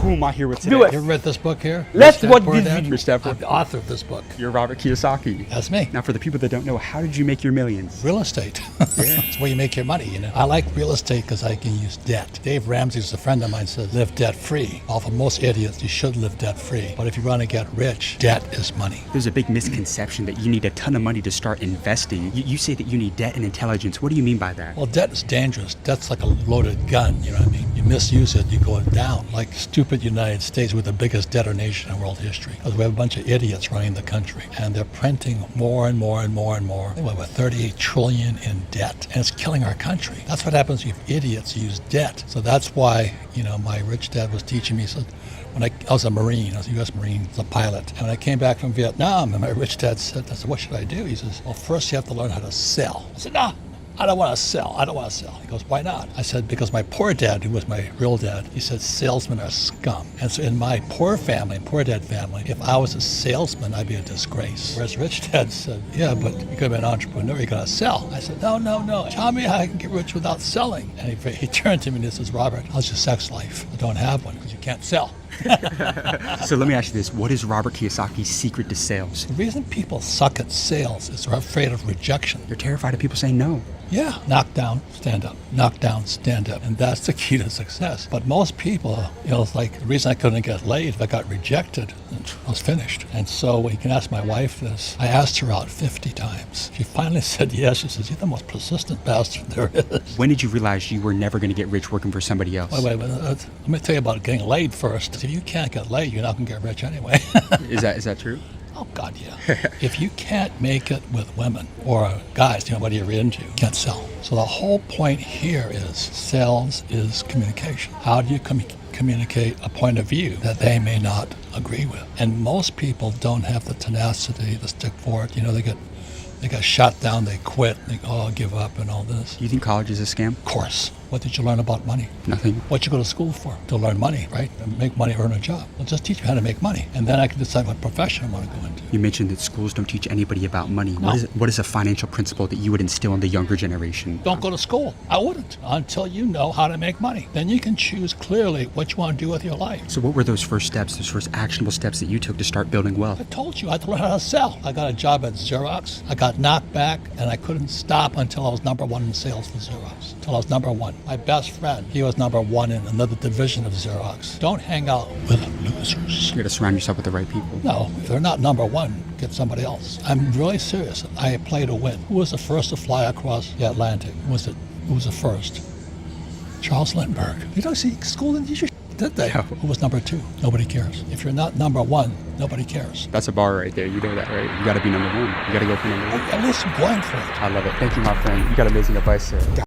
Who am I here with today? Do it. You ever read this book here? Let's Rich what Dad, Poor this Dad? video, Steph. I'm the author of this book. You're Robert Kiyosaki. That's me. Now, for the people that don't know, how did you make your millions? Real estate. That's where you make your money, you know. I like real estate because I can use debt. Dave Ramsey's a friend of mine, says live debt free. Well, for most idiots, you should live debt free. But if you want to get rich, debt is money. There's a big misconception that you need a ton of money to start investing. You say that you need debt and intelligence. What do you mean by that? Well, debt is dangerous. Debt's like a loaded gun, you know what I mean? You misuse it, you go down. Like stupid United States, we're the biggest debtor nation in world history because we have a bunch of idiots running the country and they're printing more and more and more and more. They went with 38 trillion in debt and it's killing our country. That's what happens if idiots use debt. So that's why, you know, my rich dad was teaching me, so when I was a Marine, I was a U.S. Marine, I was a pilot. And when I came back from Vietnam, and my rich dad said, I said, what should I do? He says, well, first you have to learn how to sell. I said, no. I don't want to sell. I don't want to sell. He goes, why not? I said, because my poor dad, who was my real dad, he said, salesmen are scum. And so in my poor family, poor dad family, if I was a salesman, I'd be a disgrace. Whereas rich dad said, yeah, but you could be an entrepreneur, you're going to sell. I said, no. Tell me how I can get rich without selling. And he turned to me and he says, Robert, how's your sex life? I don't have one because you can't sell. So let me ask you this. What is Robert Kiyosaki's secret to sales? The reason people suck at sales is they're afraid of rejection. They're terrified of people saying no. Yeah, knock down, stand up. Knock down, stand up. And that's the key to success. But most people, you know, it's like the reason I couldn't get laid, if I got rejected, I was finished. And so you can ask my wife this. I asked her out 50 times. She finally said yes. She says, you're the most persistent bastard there is. When did you realize you were never going to get rich working for somebody else? Wait. Let me tell you about getting laid first. If you can't get laid, you're not going to get rich anyway. Is that true? Oh, God, yeah. If you can't make it with women or guys, you know, what you're into, you can't sell. So the whole point here is sales is communication. How do you communicate a point of view that they may not agree with? And most people don't have the tenacity to stick for it. You know, they got shot down, they quit, they go, oh, I'll give up and all this. Do you think college is a scam? Of course. What did you learn about money? Nothing. What you go to school for? To learn money, right? And make money, earn a job. Well, just teach me how to make money. And then I can decide what profession I want to go into. You mentioned that schools don't teach anybody about money. No. What is a financial principle that you would instill in the younger generation? Don't go to school. I wouldn't until you know how to make money. Then you can choose clearly what you want to do with your life. So what were those first steps, those first actionable steps that you took to start building wealth? I told you, I had to learn how to sell. I got a job at Xerox. I got knocked back, and I couldn't stop until I was number one in sales for Xerox. Until I was number one. My best friend, he was number one in another division of Xerox. Don't hang out with losers. You got to surround yourself with the right people. No, if they're not number one, get somebody else. I'm really serious. I play to win. Who was the first to fly across the Atlantic? Who was the first? Charles Lindbergh. You don't see school and teachers, did they? No. Who was number two? Nobody cares. If you're not number one, nobody cares. That's a bar right there. You know that, right? You got to be number one. You got to go for number one. At least I'm going for it. I love it. Thank you, my friend. You got amazing advice, sir.